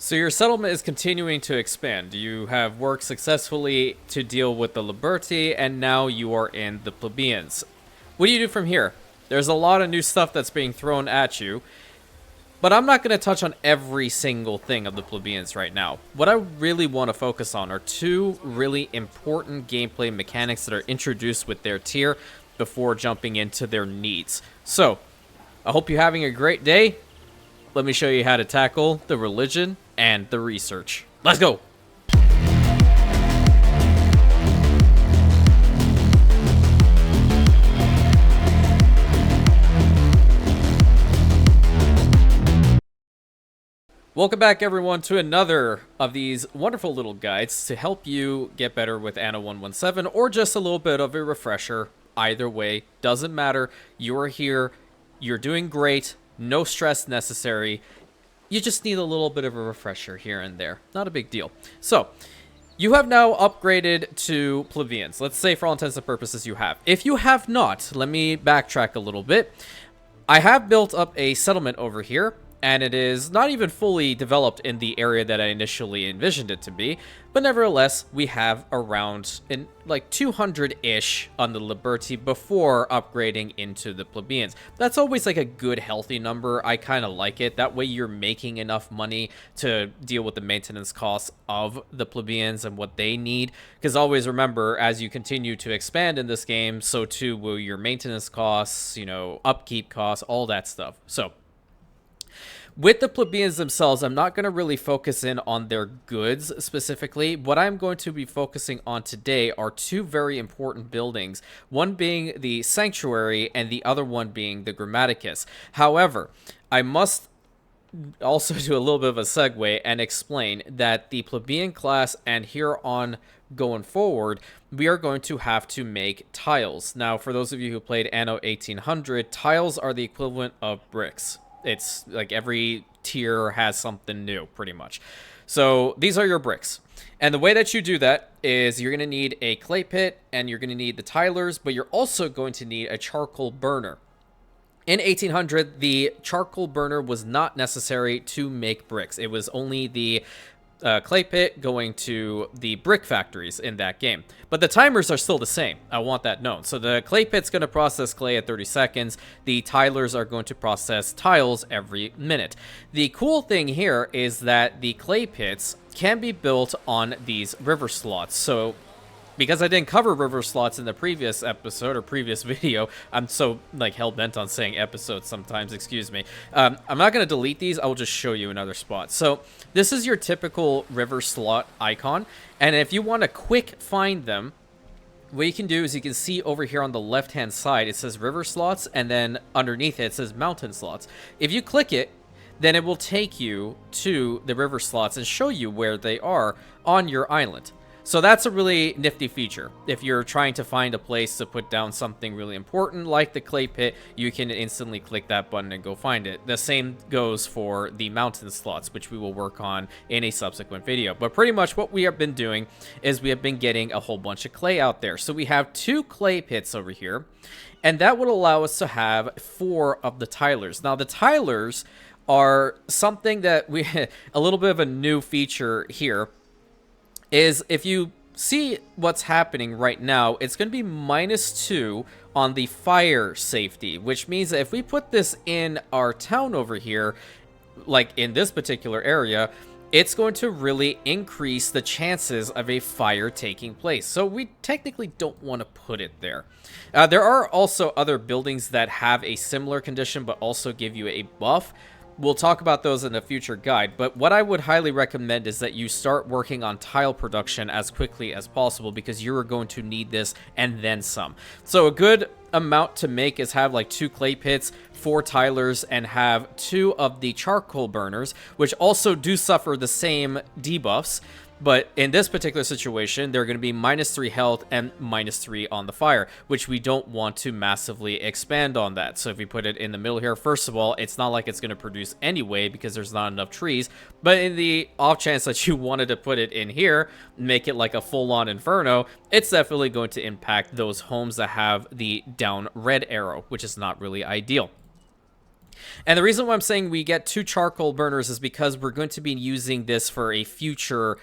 So your settlement is continuing to expand. You have worked successfully to deal with the Liberti, and now you are in the Plebeians. What do you do from here? There's a lot of new stuff that's being thrown at you, but I'm not going to touch on every single thing of the Plebeians right now. What I really want to focus on are two really important gameplay mechanics that are introduced with their tier before jumping into their needs. So, I hope you're having a great day. Let me show you how to tackle the religion and the research. Let's go! Welcome back, everyone, to another of these wonderful little guides to help you get better with Anno 117, or just a little bit of a refresher. Either way, doesn't matter. You're here, you're doing great, no stress necessary. You just need a little bit of a refresher here and there. Not a big deal. So, you have now upgraded to plebeians. Let's say for all intents and purposes you have. If you have not, let me backtrack a little bit. I have built up a settlement over here, and it is not even fully developed in the area that I initially envisioned it to be, but nevertheless, we have around like 200-ish on the Liberty before upgrading into the plebeians. That's always like a good, healthy number. I kind of like it. That way you're making enough money to deal with the maintenance costs of the plebeians and what they need. Because always remember, as you continue to expand in this game, so too will your maintenance costs, upkeep costs, all that stuff. So, with the plebeians themselves, I'm not going to really focus in on their goods specifically. What I'm going to be focusing on today are two very important buildings, one being the sanctuary and the other one being the Grammaticus. However, I must also do a little bit of a segue and explain that the plebeian class and here on going forward, we are going to have to make tiles. Now, for those of you who played Anno 1800, tiles are the equivalent of bricks. It's like every tier has something new, pretty much. So these are your bricks. And the way that you do that is you're going to need a clay pit and you're going to need the tilers, but you're also going to need a charcoal burner. In 1800, the charcoal burner was not necessary to make bricks. It was only the clay pit going to the brick factories in that game. But the timers are still the same. I want that known. So the clay pit's going to process clay at 30 seconds. The tilers are going to process tiles every minute. The cool thing here is that the clay pits can be built on these river slots. So because I didn't cover river slots in the previous episode or previous video, I'm so hell-bent on saying episode sometimes, excuse me. I'm not going to delete these, I will just show you another spot. So this is your typical river slot icon, and if you want to quick find them, what you can do is you can see over here on the left-hand side, it says river slots, and then underneath it says mountain slots. If you click it, then it will take you to the river slots and show you where they are on your island. So that's a really nifty feature. If you're trying to find a place to put down something really important like the clay pit, you can instantly click that button and go find it. The same goes for the mountain slots, which we will work on in a subsequent video. But pretty much what we have been doing is we have been getting a whole bunch of clay out there. So we have 2 clay pits over here, and that would allow us to have 4 of the tilers. Now the tilers are something that we a little bit of a new feature here. Is if you see what's happening right now, it's going to be -2 on the fire safety, which means that if we put this in our town over here, like in this particular area, it's going to really increase the chances of a fire taking place. So we technically don't want to put it there. There are also other buildings that have a similar condition, but also give you a buff. We'll talk about those in a future guide, but what I would highly recommend is that you start working on tile production as quickly as possible because you're going to need this and then some. So a good amount to make is have like 2 clay pits, 4 tilers, and have 2 of the charcoal burners, which also do suffer the same debuffs. But in this particular situation, they're going to be -3 health and -3 on the fire, which we don't want to massively expand on that. So if we put it in the middle here, first of all, it's not like it's going to produce anyway because there's not enough trees. But in the off chance that you wanted to put it in here, make it like a full-on inferno, it's definitely going to impact those homes that have the down red arrow, which is not really ideal. And the reason why I'm saying we get 2 charcoal burners is because we're going to be using this for a future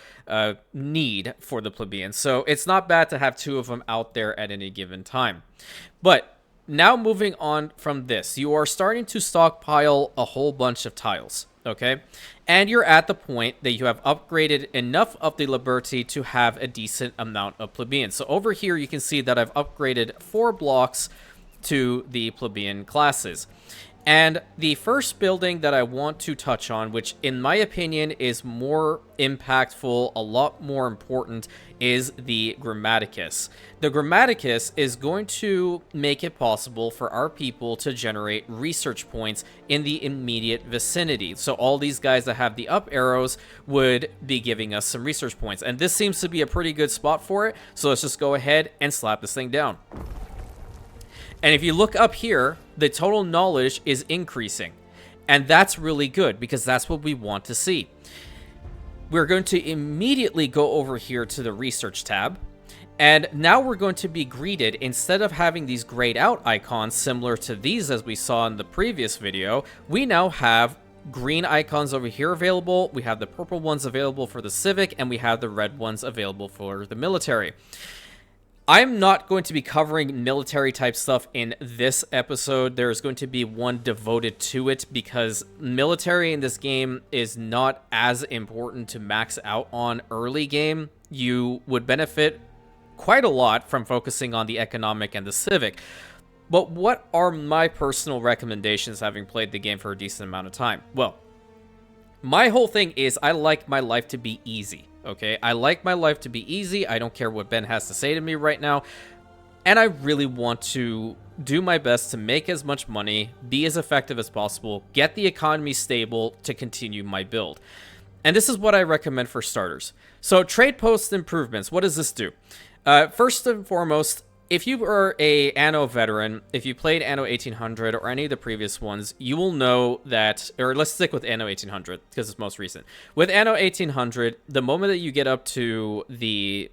need for the plebeians. So it's not bad to have 2 of them out there at any given time. But now moving on from this, you are starting to stockpile a whole bunch of tiles, okay? And you're at the point that you have upgraded enough of the Liberty to have a decent amount of plebeians. So over here, you can see that I've upgraded 4 blocks to the plebeian classes. And the first building that I want to touch on, which in my opinion is more impactful, a lot more important, is the Grammaticus. The Grammaticus is going to make it possible for our people to generate research points in the immediate vicinity. So all these guys that have the up arrows would be giving us some research points. And this seems to be a pretty good spot for it. So let's just go ahead and slap this thing down. And if you look up here, the total knowledge is increasing. And that's really good because that's what we want to see. We're going to immediately go over here to the research tab. And now we're going to be greeted, instead of having these grayed out icons similar to these as we saw in the previous video, we now have green icons over here available. We have the purple ones available for the civic, and we have the red ones available for the military. I'm not going to be covering military type stuff in this episode. There's going to be one devoted to it because military in this game is not as important to max out on early game. You would benefit quite a lot from focusing on the economic and the civic. But what are my personal recommendations having played the game for a decent amount of time? Well, my whole thing is I like my life to be easy. Okay, I like my life to be easy. I don't care what Ben has to say to me right now. And I really want to do my best to make as much money, be as effective as possible, get the economy stable to continue my build. And this is what I recommend for starters. So trade post improvements, what does this do? First and foremost, if you are a Anno veteran, if you played Anno 1800 or any of the previous ones, you will know that, or let's stick with Anno 1800 because it's most recent. With Anno 1800, the moment that you get up to the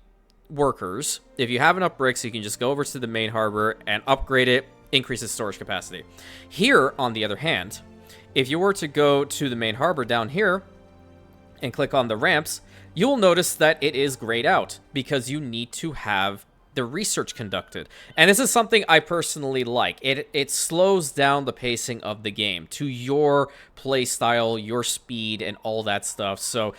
workers, if you have enough bricks, you can just go over to the main harbor and upgrade it, increases storage capacity. Here, on the other hand, if you were to go to the main harbor down here and click on the ramps, you will notice that it is grayed out because you need to have the research conducted. And this is something I personally like. It slows down the pacing of the game to your play style, your speed, and all that stuff. So,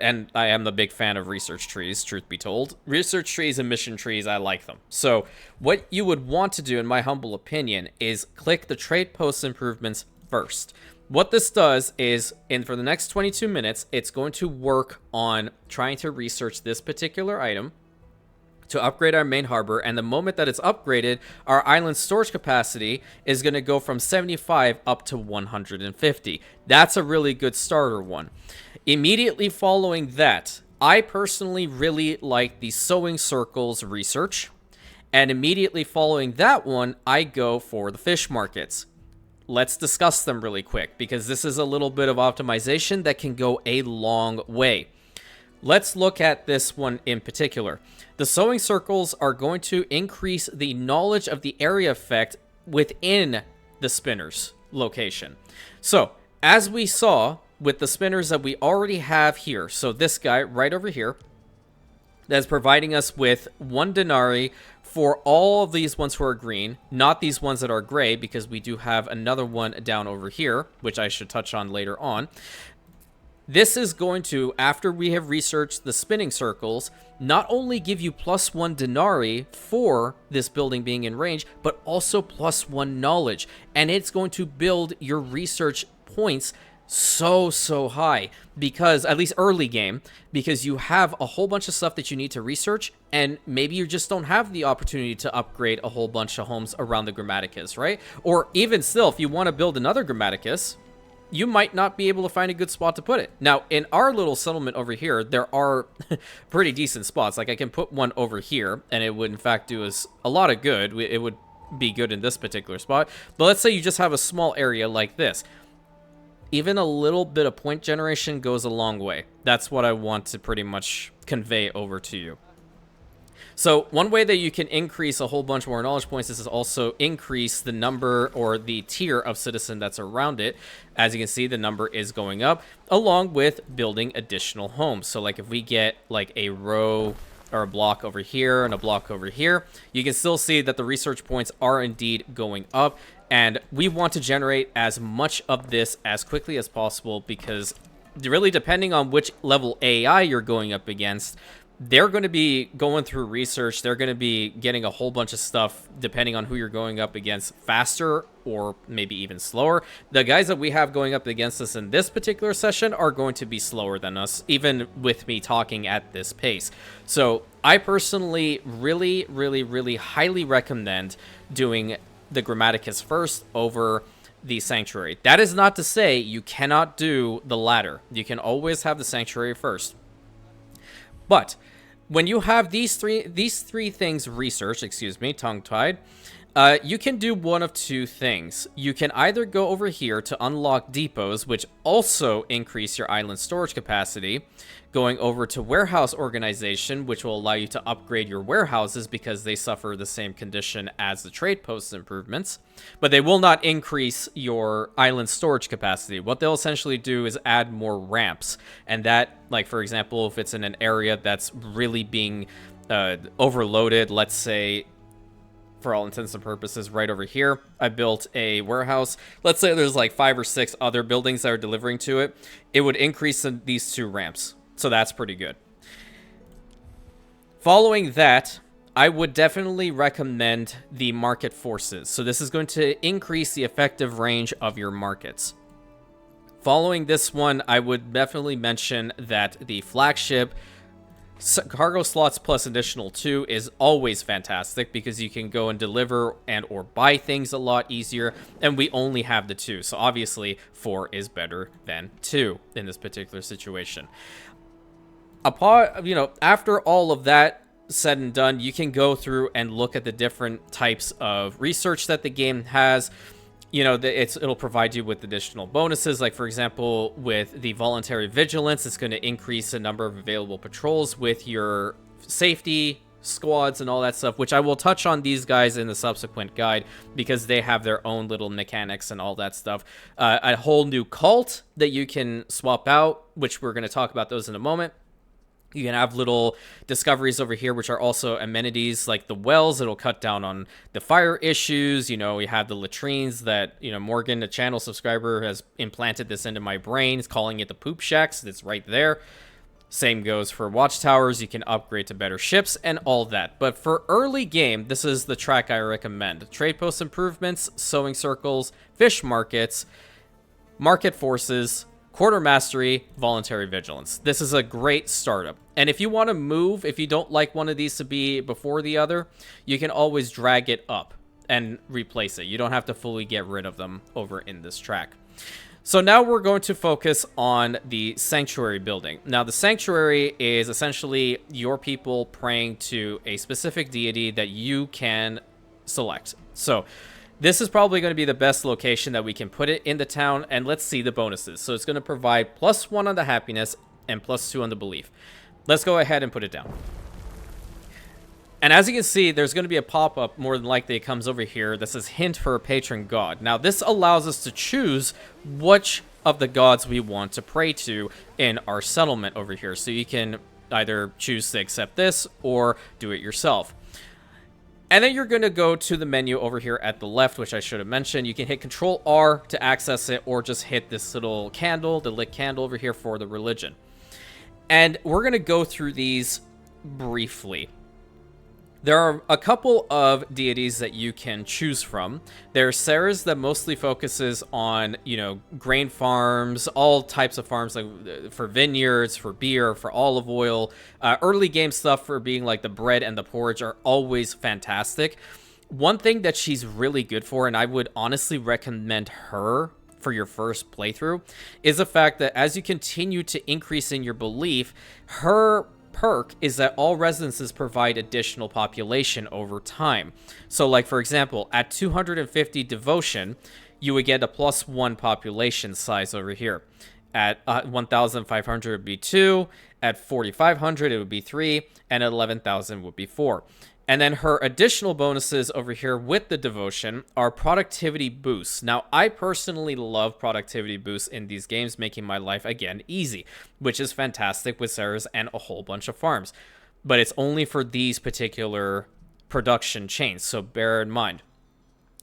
and I am a big fan of research trees, truth be told. Research trees and mission trees, I like them. So what you would want to do, in my humble opinion, is click the trade post improvements first. What this does is, for the next 22 minutes, it's going to work on trying to research this particular item to upgrade our main harbor, and the moment that it's upgraded, our island storage capacity is going to go from 75 up to 150. That's a really good starter one. Immediately following that, I personally really like the sewing circles research, and immediately following that one, I go for the fish markets. Let's discuss them really quick, because this is a little bit of optimization that can go a long way. Let's look at this one in particular. The sewing circles are going to increase the knowledge of the area effect within the spinner's location. So, as we saw with the spinners that we already have here, so this guy right over here, that's providing us with 1 denarii for all of these ones who are green, not these ones that are gray, because we do have another one down over here, which I should touch on later on. This is going to, after we have researched the spinning circles, not only give you +1 denarii for this building being in range, but also +1 knowledge. And it's going to build your research points so high, because, at least early game, because you have a whole bunch of stuff that you need to research, and maybe you just don't have the opportunity to upgrade a whole bunch of homes around the Grammaticus, right? Or even still, if you want to build another Grammaticus, you might not be able to find a good spot to put it. Now, in our little settlement over here, there are pretty decent spots. Like, I can put one over here, and it would, in fact, do us a lot of good. It would be good in this particular spot. But let's say you just have a small area like this. Even a little bit of point generation goes a long way. That's what I want to pretty much convey over to you. So one way that you can increase a whole bunch more knowledge points is also increase the number or the tier of citizen that's around it. As you can see, the number is going up along with building additional homes. So like if we get like a row or a block over here and a block over here, you can still see that the research points are indeed going up. And we want to generate as much of this as quickly as possible, because really depending on which level AI you're going up against, they're going to be going through research. They're going to be getting a whole bunch of stuff depending on who you're going up against faster or maybe even slower. The guys that we have going up against us in this particular session are going to be slower than us, even with me talking at this pace. So I personally really highly recommend doing the Grammaticus first over the Sanctuary. That is not to say you cannot do the latter. You can always have the Sanctuary first. But when you have these three things researched, tongue-tied, you can do one of two things. You can either go over here to unlock depots, which also increase your island storage capacity, going over to warehouse organization, which will allow you to upgrade your warehouses because they suffer the same condition as the trade post improvements, but they will not increase your island storage capacity. What they'll essentially do is add more ramps, and that, like for example, if it's in an area that's really being overloaded, let's say for all intents and purposes right over here, I built a warehouse. Let's say there's like 5 or 6 other buildings that are delivering to it. It would increase these 2 ramps. So that's pretty good. Following that, I would definitely recommend the market forces. So this is going to increase the effective range of your markets. Following this one, I would definitely mention that the flagship cargo slots plus additional 2 is always fantastic, because you can go and deliver and or buy things a lot easier, and we only have the 2. So obviously 4 is better than 2 in this particular situation. After all of that said and done, you can go through and look at the different types of research that the game has. It'll provide you with additional bonuses. Like, for example, with the voluntary vigilance, it's going to increase the number of available patrols with your safety squads and all that stuff, which I will touch on these guys in the subsequent guide because they have their own little mechanics and all that stuff. A whole new cult that you can swap out, which we're going to talk about those in a moment. You can have little discoveries over here, which are also amenities like the wells. It'll cut down on the fire issues. We have the latrines that, Morgan, a channel subscriber, has implanted this into my brain. He's calling it the poop shacks. It's right there. Same goes for watchtowers. You can upgrade to better ships and all that. But for early game, this is the track I recommend. Trade post improvements, sewing circles, fish markets, market forces, quarter mastery, voluntary vigilance. This is a great startup. And if you want to move, if you don't like one of these to be before the other, you can always drag it up and replace it. You don't have to fully get rid of them over in this track. So now we're going to focus on the sanctuary building. Now, the sanctuary is essentially your people praying to a specific deity that you can select. So this is probably going to be the best location that we can put it in the town, and let's see the bonuses. So it's going to provide +1 on the happiness and +2 on the belief. Let's go ahead and put it down. And as you can see, there's going to be a pop-up, more than likely it comes over here, that says hint for a patron god. Now, this allows us to choose which of the gods we want to pray to in our settlement over here. So you can either choose to accept this or do it yourself. And then you're going to go to the menu over here at the left, which I should have mentioned. You can hit Control R to access it, or just hit this little candle, the lit candle over here for the religion. And we're going to go through these briefly. There are a couple of deities that you can choose from. There's Ceres that mostly focuses on, grain farms, all types of farms, like for vineyards, for beer, for olive oil. Early game stuff for being like the bread and the porridge are always fantastic. One thing that she's really good for, and I would honestly recommend her for your first playthrough, is the fact that as you continue to increase in your belief, her perk is that all residences provide additional population over time. So like, for example, at 250 devotion, you would get a +1 population size over here. At 1,500 it would be 2. At 4,500 it would be 3. And at 11,000 would be 4. And then her additional bonuses over here with the devotion are productivity boosts. Now, I personally love productivity boosts in these games, making my life, again, easy, which is fantastic with Sarah's and a whole bunch of farms. But it's only for these particular production chains, so bear in mind.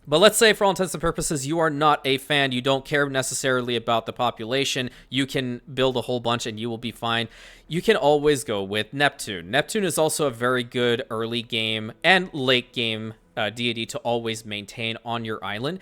But let's say, for all intents and purposes, you are not a fan. You don't care necessarily about the population. You can build a whole bunch and you will be fine. You can always go with Neptune. Neptune is also a very good early game and late game deity to always maintain on your island.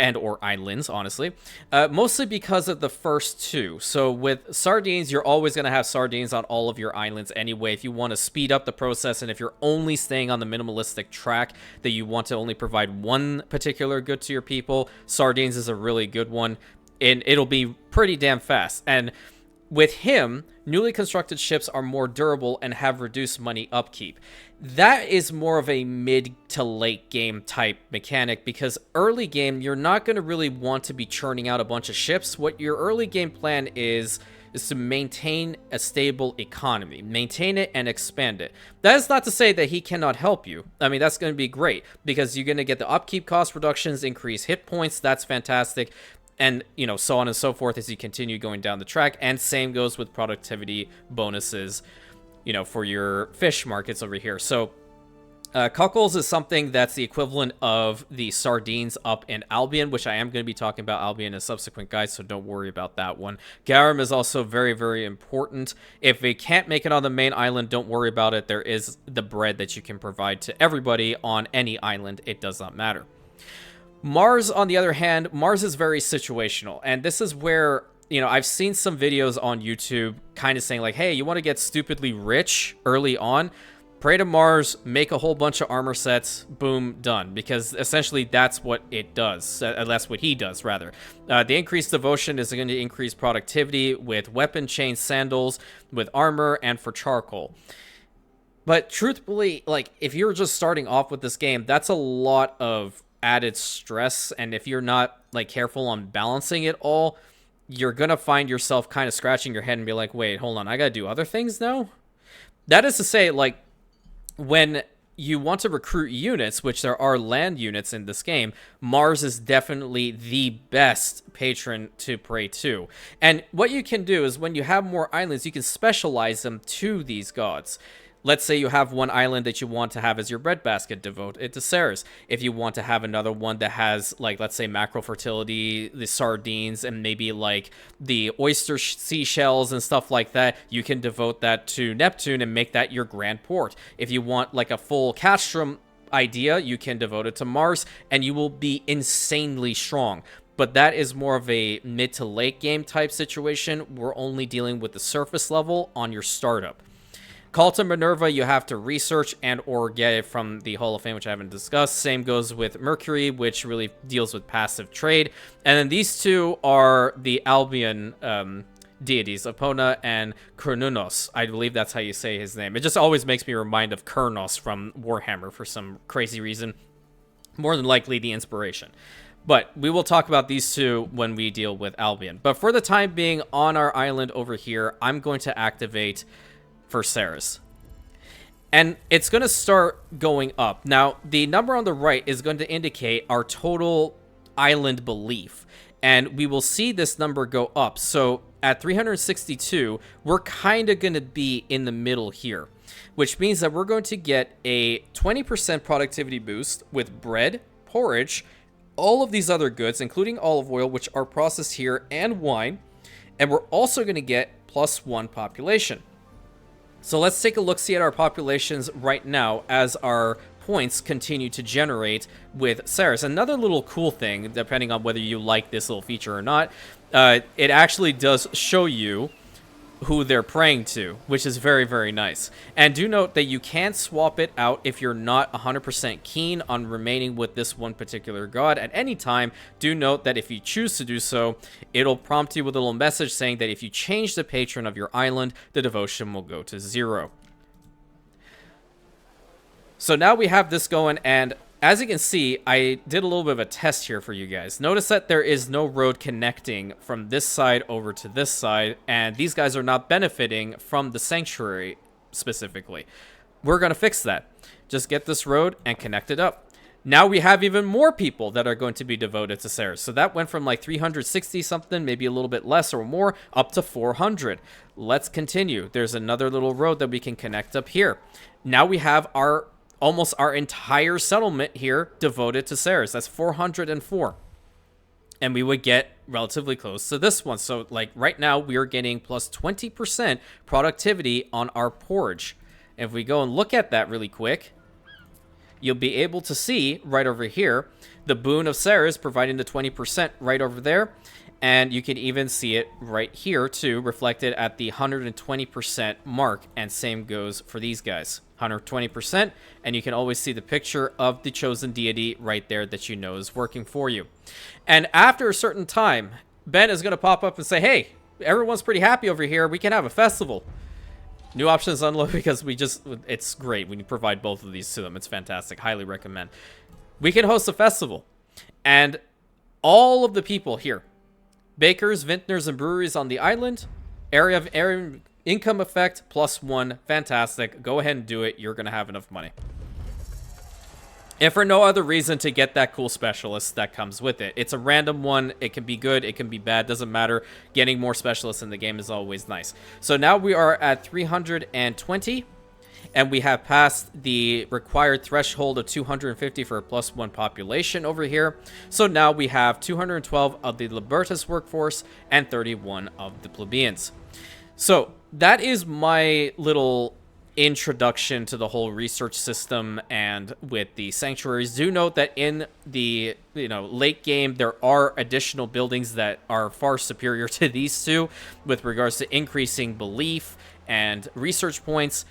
And or islands, honestly, mostly because of the first two. So with sardines, you're always going to have sardines on all of your islands anyway. If you want to speed up the process, and if you're only staying on the minimalistic track that you want to only provide one particular good to your people, sardines is a really good one, and it'll be pretty damn fast. And with him, newly constructed ships are more durable and have reduced money upkeep. That is more of a mid to late game type mechanic, because early game, you're not going to really want to be churning out a bunch of ships. What your early game plan is to maintain a stable economy, maintain it and expand it. That is not to say that he cannot help you. I mean, that's going to be great because you're going to get the upkeep cost reductions, increase hit points. That's fantastic. And, you know, so on and so forth as you continue going down the track. And same goes with productivity bonuses, you know, for your fish markets over here. So Cuckolds is something that's the equivalent of the sardines up in Albion, which I am going to be talking about Albion in subsequent guides, so don't worry about that one. Garum is also very, very important. If they can't make it on the main island, don't worry about it. There is the bread that you can provide to everybody on any island. It does not matter. Mars, on the other hand, Mars is very situational, and this is where, you know, I've seen some videos on YouTube kind of saying like, hey, you want to get stupidly rich early on? Pray to Mars, make a whole bunch of armor sets, boom, done. Because essentially that's what it does. That's what he does, rather. The increased devotion is going to increase productivity with weapon chain sandals, with armor, and for charcoal. But truthfully, like, if you're just starting off with this game, that's a lot of added stress, and if you're not like careful on balancing it all, you're gonna find yourself kind of scratching your head and be like, wait, hold on, I gotta do other things now? That is to say, like, when you want to recruit units, which there are land units in this game, Mars is definitely the best patron to pray to. And what you can do is when you have more islands, you can specialize them to these gods. Let's say you have one island that you want to have as your breadbasket, devote it to Ceres. If you want to have another one that has, like, let's say macro fertility, the sardines, and maybe like the oyster seashells and stuff like that, you can devote that to Neptune and make that your grand port. If you want like a full castrum idea, you can devote it to Mars, and you will be insanely strong. But that is more of a mid to late game type situation. We're only dealing with the surface level on your startup. Call to Minerva, you have to research and or get it from the Hall of Fame, which I haven't discussed. Same goes with Mercury, which really deals with passive trade. And then these two are the Albion deities, Epona and Kernunos. I believe that's how you say his name. It just always makes me remind of Kurnos from Warhammer for some crazy reason. More than likely the inspiration. But we will talk about these two when we deal with Albion. But for the time being, on our island over here, I'm going to activate for Ceres. And it's going to start going up. Now, the number on the right is going to indicate our total island belief. And we will see this number go up. So at 362, we're kind of going to be in the middle here, which means that we're going to get a 20% productivity boost with bread, porridge, all of these other goods, including olive oil, which are processed here, and wine. And we're also going to get +1 population. So let's take a look-see at our populations right now as our points continue to generate with Ceres. Another little cool thing, depending on whether you like this little feature or not, it actually does show you who they're praying to, which is very, very nice. And do note that you can swap it out if you're not 100% keen on remaining with this one particular god at any time. Do note that if you choose to do so, it'll prompt you with a little message saying that if you change the patron of your island, the devotion will go to 0. So now we have this going, and as you can see, I did a little bit of a test here for you guys. Notice that there is no road connecting from this side over to this side, and these guys are not benefiting from the sanctuary specifically. We're going to fix that. Just get this road and connect it up. Now we have even more people that are going to be devoted to Ceres. So that went from like 360 something, maybe a little bit less or more, up to 400. Let's continue. There's another little road that we can connect up here. Now we have almost our entire settlement here devoted to Ceres. That's 404. And we would get relatively close to this one. So like right now we are getting plus 20% productivity on our porridge. If we go and look at that really quick, you'll be able to see right over here the boon of Ceres providing the 20% right over there. And you can even see it right here too, reflected at the 120% mark. And same goes for these guys, 120%. And you can always see the picture of the chosen deity right there that you know is working for you. And after a certain time, Ben is going to pop up and say, hey, everyone's pretty happy over here. We can have a festival. New options unlocked because it's great when you provide both of these to them. It's fantastic. Highly recommend. We can host a festival. And all of the people here, bakers, vintners, and breweries on the island, area income effect +1. Fantastic. Go ahead and do it. You're going to have enough money. And for no other reason to get that cool specialist that comes with it. It's a random one. It can be good. It can be bad. Doesn't matter. Getting more specialists in the game is always nice. So now we are at 320. And we have passed the required threshold of 250 for a +1 population over here. So now we have 212 of the Libertas workforce and 31 of the plebeians. So that is my little introduction to the whole research system and with the sanctuaries. Do note that in the late game there are additional buildings that are far superior to these two with regards to increasing belief and research points.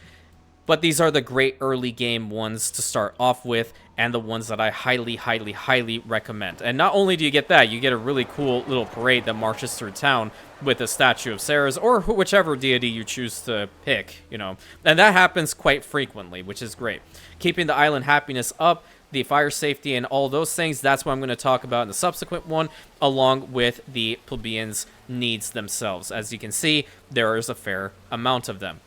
But these are the great early game ones to start off with, and the ones that I highly, highly, highly recommend. And not only do you get that, you get a really cool little parade that marches through town with a statue of Ceres, or whichever deity you choose to pick, And that happens quite frequently, which is great. Keeping the island happiness up, the fire safety, and all those things, that's what I'm going to talk about in the subsequent one, along with the plebeians' needs themselves. As you can see, there is a fair amount of them.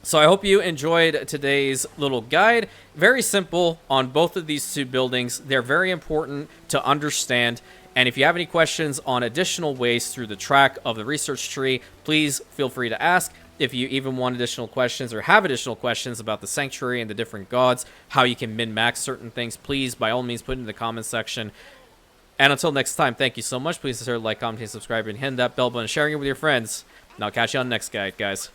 So I hope you enjoyed today's little guide. Very simple on both of these two buildings. They're very important to understand. And if you have any questions on additional ways through the track of the research tree, please feel free to ask. If you even want additional questions or have additional questions about the sanctuary and the different gods, how you can min-max certain things, please, by all means, put it in the comments section. And until next time, thank you so much. Please consider like, comment, and subscribe, and hit that bell button, sharing it with your friends. And I'll catch you on the next guide, guys.